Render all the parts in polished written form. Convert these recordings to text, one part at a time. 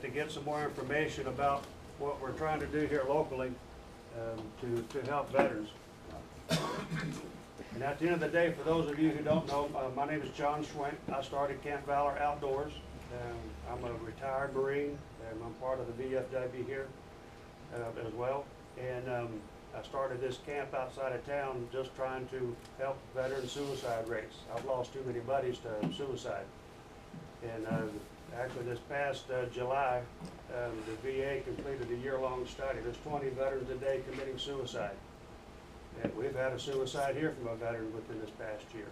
to get some more information about what we're trying to do here locally to help veterans. And at the end of the day, for those of you who don't know, my name is John Schwenk. I started Camp Valor Outdoors. I'm a retired Marine, and I'm part of the VFW here as well. And I started this camp outside of town just trying to help veteran suicide rates. I've lost too many buddies to suicide. And actually this past July, the VA completed a year-long study. There's 20 veterans a day committing suicide. And we've had a suicide here from a veteran within this past year.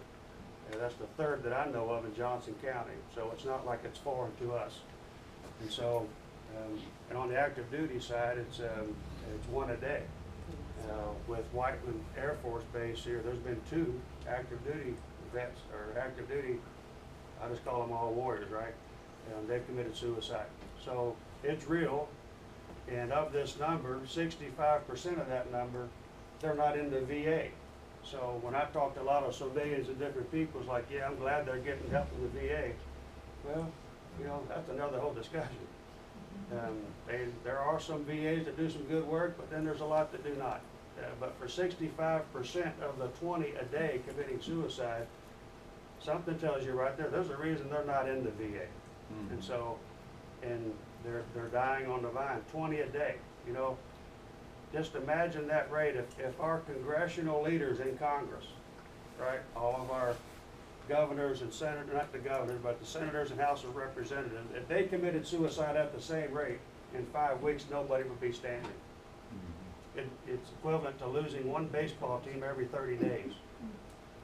And that's the third that I know of in Johnson County. So it's not like it's foreign to us. And so, and on the active duty side, it's one a day. With Whiteman Air Force Base here, there's been 2 active duty vets, or active duty, I just call them all warriors, right? And they've committed suicide. So it's real. And of this number, 65% of that number, they're not in the VA. So when I talk to a lot of civilians and different people, it's like, yeah, I'm glad they're getting help from the VA. Well, you know, that's another whole discussion. There are some VAs that do some good work, but then there's a lot that do not. But for 65% of the 20 a day committing suicide, something tells you right there, there's a reason they're not in the VA. And so, and they're dying on the vine, 20 a day, you know. Just imagine that rate if our congressional leaders in Congress, right, all of our governors and senators, not the governors, but the senators and House of Representatives, if they committed suicide at the same rate, in 5 weeks, nobody would be standing. It's equivalent to losing 1 baseball team every 30 days.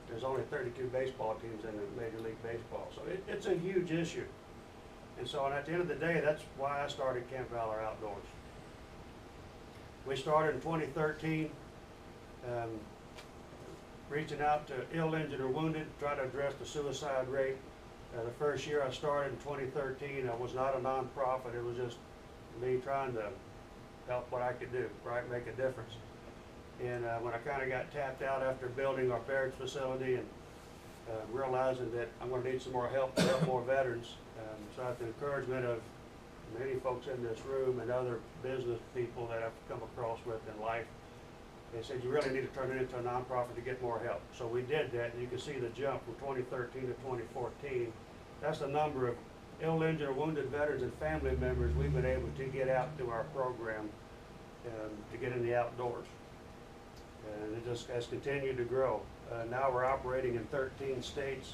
There's only 32 baseball teams in the Major League Baseball. So it's a huge issue. And so at the end of the day, that's why I started Camp Valor Outdoors. We started in 2013, reaching out to ill, injured, or wounded, try to address the suicide rate. The first year I started in 2013, I was not a nonprofit. It was just me trying to help what I could do, right, make a difference. And when I kind of got tapped out after building our barracks facility and realizing that I'm going to need some more help to help more veterans, so I had the encouragement of many folks in this room and other business people that I've come across with in life. They said, you really need to turn it into a nonprofit to get more help. So we did that, and you can see the jump from 2013 to 2014. That's the number of ill, injured, or wounded veterans and family members we've been able to get out through our program to get in the outdoors. And it just has continued to grow. Now we're operating in 13 states,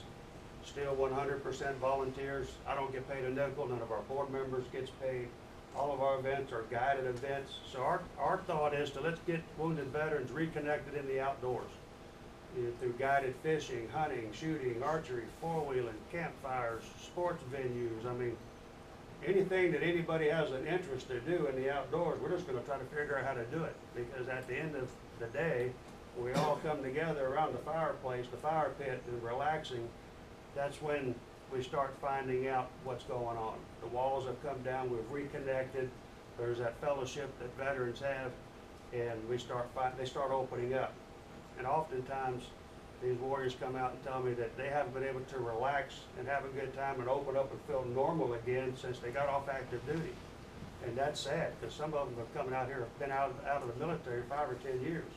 still 100% volunteers. I don't get paid a nickel, none of our board members gets paid. All of our events are guided events. So our thought is to let's get wounded veterans reconnected in the outdoors, through guided fishing, hunting, shooting, archery, four-wheeling, campfires, sports venues. I mean, anything that anybody has an interest to do in the outdoors, we're just going to try to figure out how to do it. Because at the end of the day, we all come together around the fireplace, the fire pit, and relaxing. That's when we start finding out what's going on. The walls have come down, we've reconnected. There's that fellowship that veterans have, and they start opening up. And oftentimes, these warriors come out and tell me that they haven't been able to relax and have a good time and open up and feel normal again since they got off active duty. And that's sad, because some of them have come out here, have been out of the military 5 or 10 years.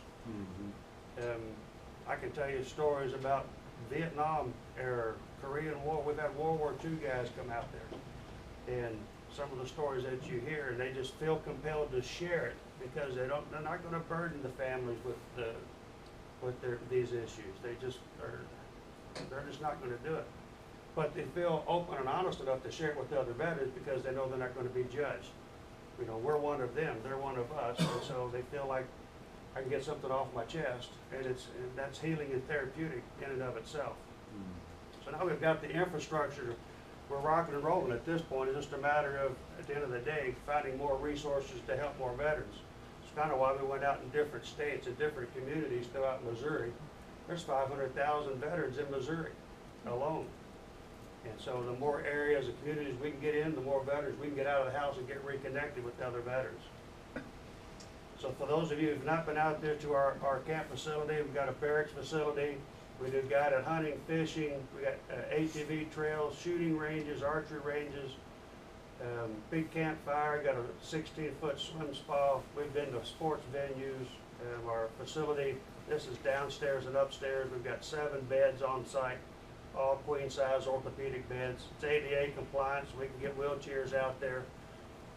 I can tell you stories about Vietnam era, Korean War. We've had World War II guys come out there. And some of the stories that you hear, and they just feel compelled to share it because they're not going to burden the families with these issues. They're just not going to do it. But they feel open and honest enough to share it with other veterans because they know they're not going to be judged. You know, we're one of them, they're one of us, and so they feel like I can get something off my chest, and that's healing and therapeutic in and of itself. So now we've got the infrastructure, we're rocking and rolling at this point. It's just a matter of, at the end of the day, finding more resources to help more veterans. It's kind of why we went out in different states and different communities throughout Missouri. There's 500,000 veterans in Missouri alone. And so the more areas and communities we can get in, the more veterans we can get out of the house and get reconnected with other veterans. So for those of you who've not been out there to our camp facility, we've got a barracks facility. We do guided hunting, fishing. We got ATV trails, shooting ranges, archery ranges. Big campfire, got a 16-foot swim spa. We've been to sports venues. Our facility, this is downstairs and upstairs. We've got 7 beds on site, all queen size orthopedic beds. It's ADA compliant, so we can get wheelchairs out there.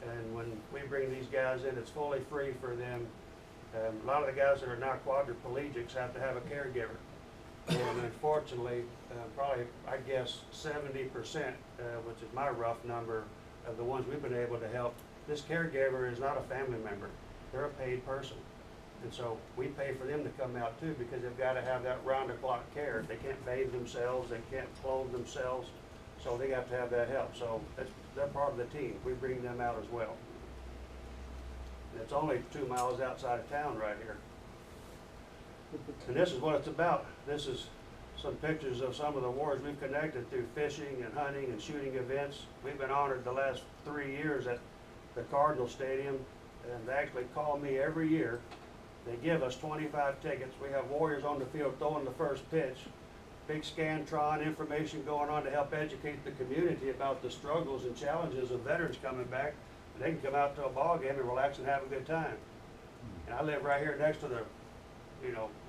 And when we bring these guys in, it's fully free for them. A lot of the guys that are now quadriplegics have to have a caregiver. And unfortunately, probably, I guess, 70%, which is my rough number, of the ones we've been able to help, this caregiver is not a family member. They're a paid person. And so we pay for them to come out too, because they've got to have that round-the-clock care. They can't bathe themselves, they can't clothe themselves, so they have to have that help. So they're part of the team. We bring them out as well. And it's only 2 miles outside of town right here. And this is what it's about. This is some pictures of some of the warriors we've connected through fishing and hunting and shooting events. We've been honored the last 3 years at the Cardinal Stadium, and they actually call me every year. They give us 25 tickets. We have warriors on the field throwing the first pitch. Big Scantron information going on to help educate the community about the struggles and challenges of veterans coming back. And they can come out to a ball game and relax and have a good time. And I live right here next to the,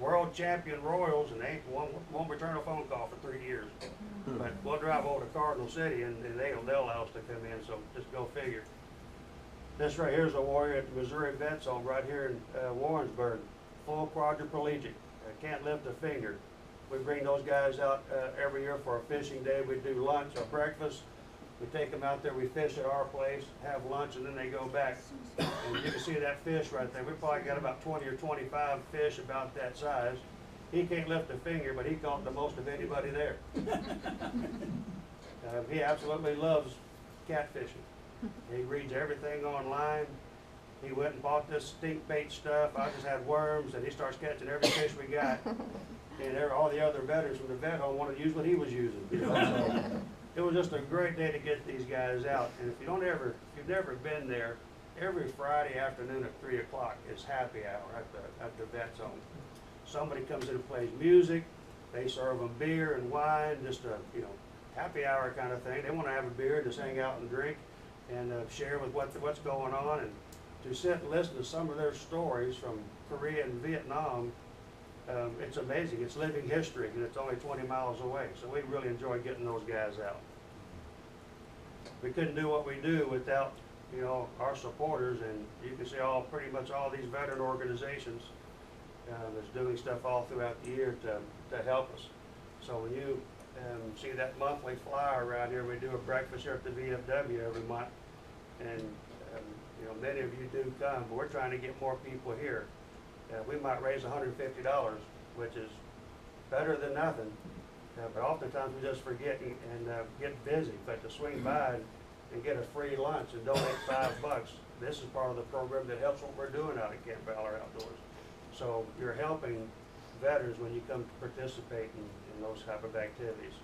world champion Royals, and they won't return a phone call for 3 years. But we'll drive over to Cardinal City, and they'll allow us to come in. So just go figure. This right here is a warrior at the Missouri Vet Zone right here in Warrensburg, full quadriplegic, can't lift a finger. We bring those guys out every year for a fishing day. We do lunch or breakfast. We take them out there, we fish at our place, have lunch, and then they go back. And you can see that fish right there. We probably got about 20 or 25 fish about that size. He can't lift a finger, but he caught the most of anybody there. He absolutely loves catfishing. He reads everything online. He went and bought this stink bait stuff. I just had worms, and he starts catching every fish we got. And all the other veterans from the vet home wanted to use what he was using. So it was just a great day to get these guys out. And if you've never been there, every Friday afternoon at 3 o'clock is happy hour at the vet zone. Somebody comes in and plays music. They serve them beer and wine, just a happy hour kind of thing. They want to have a beer, just hang out and drink, and share with what's going on, and to sit and listen to some of their stories from Korea and Vietnam. It's amazing. It's living history, and it's only 20 miles away. So we really enjoy getting those guys out. We couldn't do what we do without our supporters, and you can see pretty much all these veteran organizations that's doing stuff all throughout the year to help us. So when you see that monthly flyer around here, we do a breakfast here at the VFW every month. And many of you do come, but we're trying to get more people here. We might raise $150, which is better than nothing. But oftentimes we just forget and get busy. But to swing by and get a free lunch and donate $5, this is part of the program that helps what we're doing out at Camp Valor Outdoors. So you're helping veterans when you come to participate in those type of activities.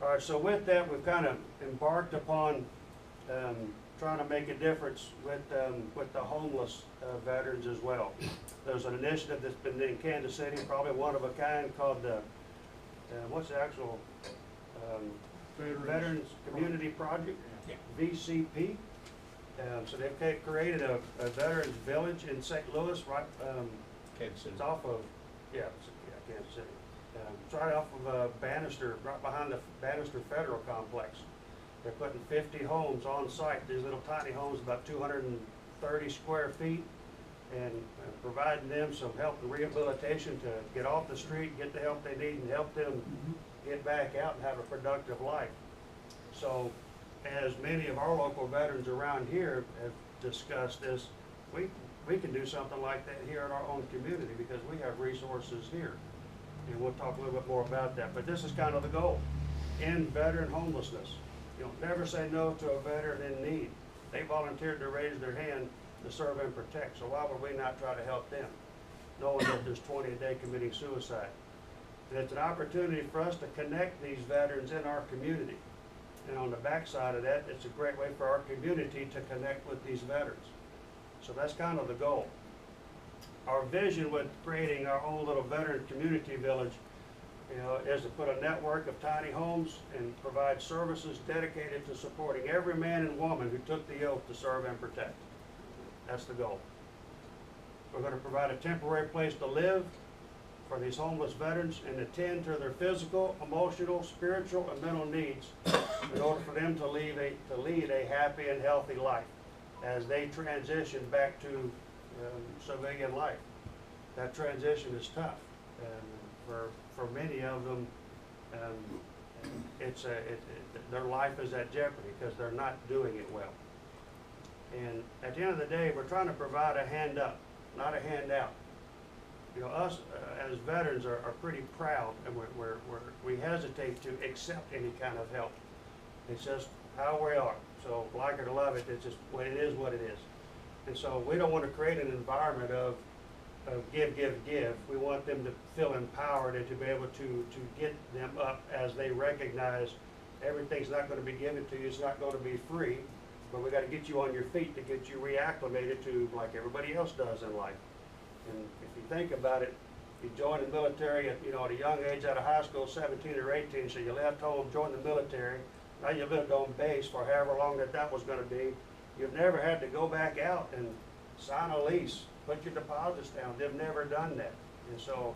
All right, so with that, we've kind of embarked upon trying to make a difference with the homeless veterans as well. There's an initiative that's been in Kansas City, probably one of a kind, called what's the actual Veterans Community Project, VCP. So they've created a veterans village in St. Louis, right? Kansas City. It's off of Kansas City. It's right off of Bannister, right behind the Bannister Federal Complex. They're putting 50 homes on site, these little tiny homes, about 230 square feet, and providing them some help and rehabilitation to get off the street, get the help they need, and help them get back out and have a productive life. So, as many of our local veterans around here have discussed this, we can do something like that here in our own community because we have resources here. And we'll talk a little bit more about that. But this is kind of the goal. End veteran homelessness. Never say no to a veteran in need. They volunteered to raise their hand to serve and protect, so why would we not try to help them, knowing that there's 20 a day committing suicide? And it's an opportunity for us to connect these veterans in our community. And on the backside of that, it's a great way for our community to connect with these veterans. So that's kind of the goal. Our vision with creating our own little veteran community village is to put a network of tiny homes and provide services dedicated to supporting every man and woman who took the oath to serve and protect. That's the goal. We're going to provide a temporary place to live for these homeless veterans and attend to their physical, emotional, spiritual, and mental needs in order for them to lead a happy and healthy life as they transition back to civilian life. That transition is tough. For many of them, their life is at jeopardy because they're not doing it well. And at the end of the day, we're trying to provide a hand up, not a handout. Us as veterans are pretty proud, and we hesitate to accept any kind of help. It's just how we are. So like it or love it, it's just what it is what it is. And so we don't want to create an environment of give, give, give. We want them to feel empowered and to be able to get them up as they recognize everything's not going to be given to you. It's not going to be free, but we got to get you on your feet to get you reacclimated to like everybody else does in life. And if you think about it, you join the military at a young age out of high school, 17 or 18, so you left home, joined the military. Now you lived on base for however long that was going to be. You've never had to go back out and sign a lease, put your deposits down. They've never done that. And so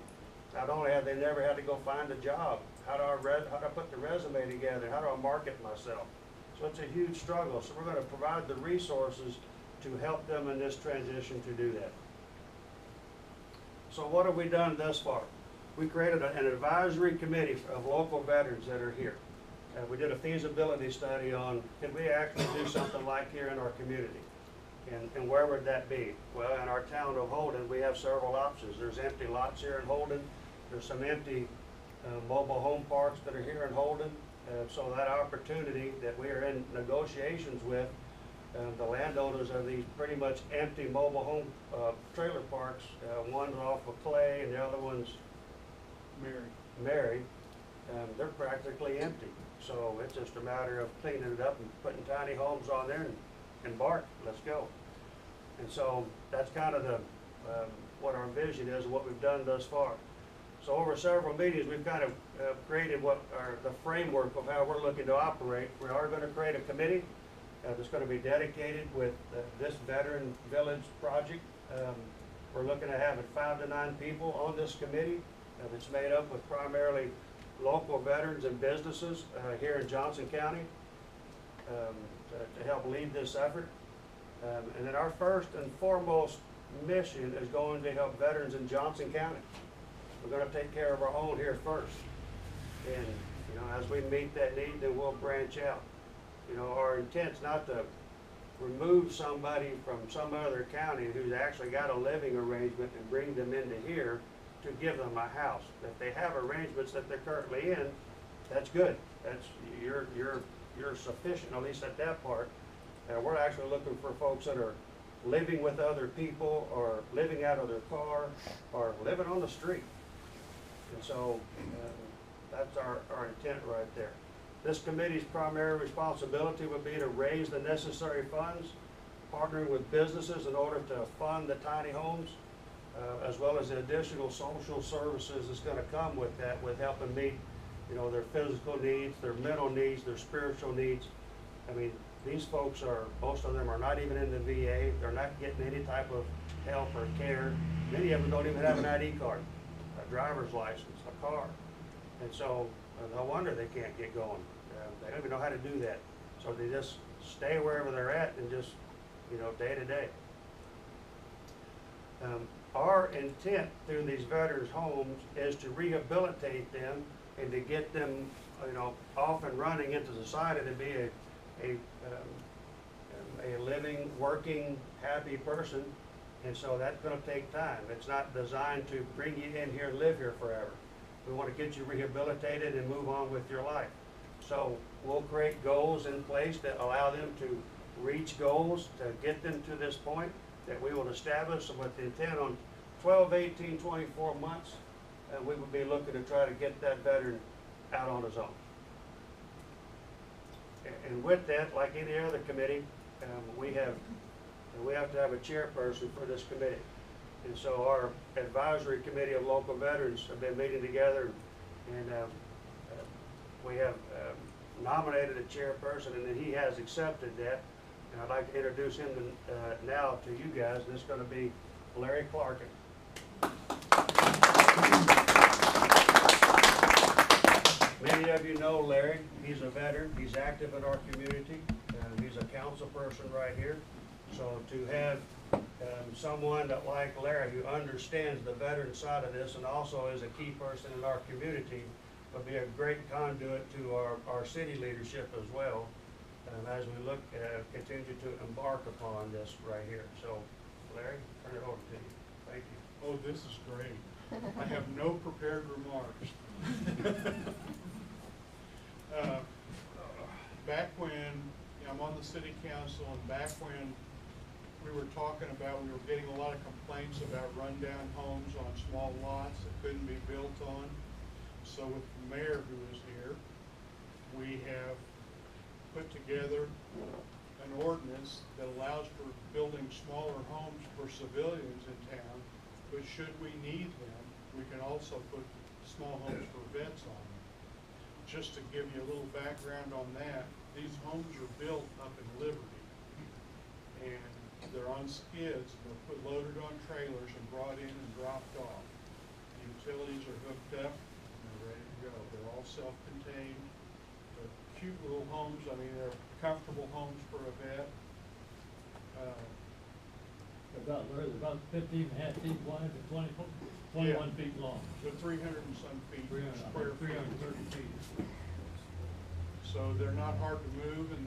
not only have they never had to go find a job, how do I put the resume together? How do I market myself? So it's a huge struggle. So we're going to provide the resources to help them in this transition to do that. So what have we done thus far? We created an advisory committee of local veterans that are here. We did a feasibility study on, can we actually do something like here in our community? And where would that be? Well, in our town of Holden, we have several options. There's empty lots here in Holden. There's some empty mobile home parks that are here in Holden. So that opportunity that we are in negotiations with, the landowners of these pretty much empty mobile home trailer parks, one's off of Clay and the other one's Mary. They're practically empty. So it's just a matter of cleaning it up and putting tiny homes on there and bark, let's go. And so that's kind of the what our vision is and what we've done thus far. So over several meetings, we've kind of created the framework of how we're looking to operate. We are going to create a committee that's going to be dedicated with this Veteran Village project. We're looking at having 5 to 9 people on this committee. It's made up with primarily local veterans and businesses here in Johnson County to help lead this effort. And then our first and foremost mission is going to help veterans in Johnson County. We're going to take care of our own here first. And as we meet that need, then we'll branch out. Our intent's not to remove somebody from some other county who's actually got a living arrangement and bring them into here to give them a house. If they have arrangements that they're currently in, that's good. That's you're sufficient, at least at that part. We're actually looking for folks that are living with other people or living out of their car or living on the street. And so that's our intent right there. This committee's primary responsibility would be to raise the necessary funds, partnering with businesses in order to fund the tiny homes, as well as the additional social services that's going to come with that, with helping meet, their physical needs, their mental needs, their spiritual needs. I mean, these folks most of them are not even in the VA. They're not getting any type of help or care. Many of them don't even have an ID card, a driver's license, a car. And so no wonder they can't get going. They don't even know how to do that. So they just stay wherever they're at and just, day to day. Our intent through these veterans' homes is to rehabilitate them and to get them, off and running into society to be a living, working, happy person. And so that's going to take time. It's not designed to bring you in here and live here forever. We want to get you rehabilitated and move on with your life. So we'll create goals in place that allow them to reach goals to get them to this point that we will establish with the intent on 12, 18, 24 months. And we will be looking to try to get that veteran out on his own. And with that, like any other committee, we have to have a chairperson for this committee. And so our advisory committee of local veterans have been meeting together And we have nominated a chairperson, and then he has accepted that. And I'd like to introduce him now to you guys, and it's going to be Larry Clarkin. Many of you know Larry. He's a veteran. He's active in our community. He's a council person right here. So to have someone that like Larry, who understands the veteran side of this and also is a key person in our community, would be a great conduit to our city leadership as well, as we look continue to embark upon this right here. So Larry, turn it over to you. Thank you. Oh, this is great. I have no prepared remarks. Back when I'm on the city council, and back when we were talking about, we were getting a lot of complaints about rundown homes on small lots that couldn't be built on. So with the mayor who is here, we have put together an ordinance that allows for building smaller homes for civilians in town, but should we need them, we can also put small homes for vets on them. Just to give you a little background on that, these homes are built up in Liberty, and they're on skids, and they're loaded on trailers and brought in and dropped off. The utilities are hooked up, and they're ready to go. They're all self-contained. They're cute little homes. I mean, they're comfortable homes for a vet. About 15 and a half feet wide and 21 feet long. They're 300 and some feet square feet. 330 feet. So they're not hard to move, and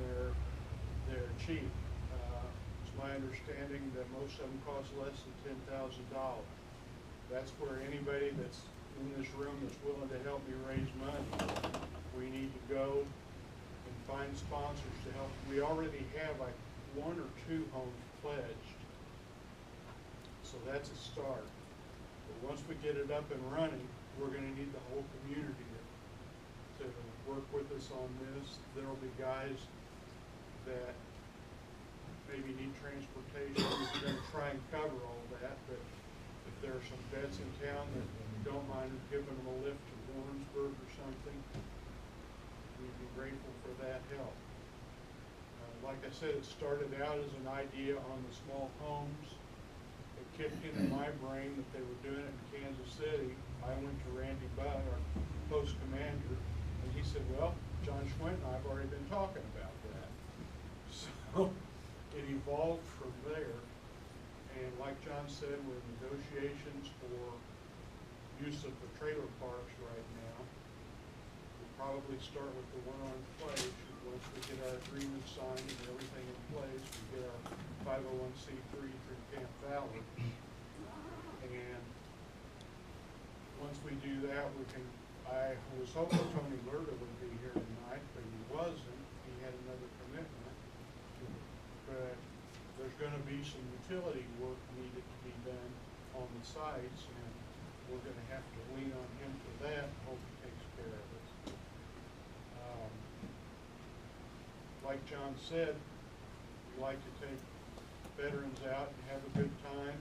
they're cheap. It's my understanding that most of them cost less than $10,000. That's where anybody that's in this room that's willing to help me raise money, we need to go and find sponsors to help. We already have like 1 or 2 homes pledged. So that's a start. But once we get it up and running, we're going to need the whole community to work with us on this. There will be guys that maybe need transportation. We're going to try and cover all that, but if there are some vets in town that don't mind giving them a lift to Warrensburg or something, we'd be grateful for that help. Like I said, it started out as an idea on the small homes. It kicked into my brain that they were doing it in Kansas City. I went to Randy Budd, our post commander, and he said, well, John Schwint and I have already been talking about that. So it evolved from there. And like John said, we're in negotiations for use of the trailer parks right now. We'll probably start with the one on Clay. Once we get our agreement signed and everything in place, we get our 501c3 through Camp Valor. And once we do that, we can, I was hoping Tony Lerda would be here tonight, but he wasn't. He had another commitment. But there's going to be some utility work needed to be done on the sites, and we're going to have to lean on him for that. Hope he takes care of it. Like John said, we like to take veterans out and have a good time.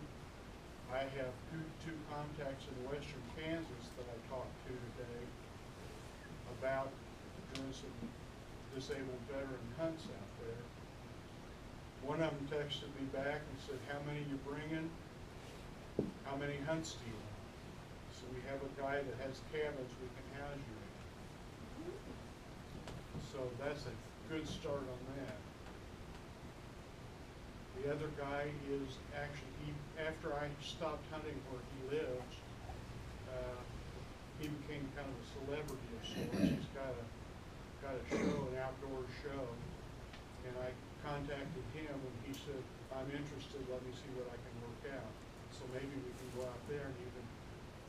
I have two contacts in western Kansas that I talked to today about doing some disabled veteran hunts out there. One of them texted me back and said, how many you bringing? How many hunts do you want? So we have a guy that has cabins we can house you in. So that's a good start on that. The other guy is actually, after I stopped hunting where he lives, he became kind of a celebrity of sorts. He's got a show, an outdoor show, and I contacted him and he said, I'm interested, let me see what I can work out. So maybe we can go out there and even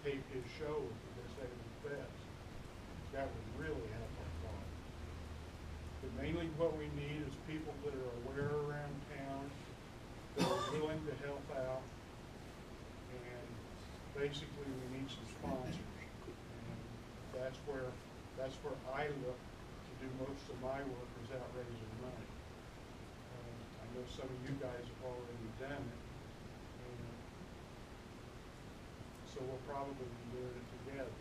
tape his show with the disabled vets. That would really help our cause. But mainly what we need is people that are aware around town, that are willing to help out, and basically we need some sponsors. And that's where I look to do most of my work, is out raising money. I know some of you guys have already done it, and so we'll probably be doing it together.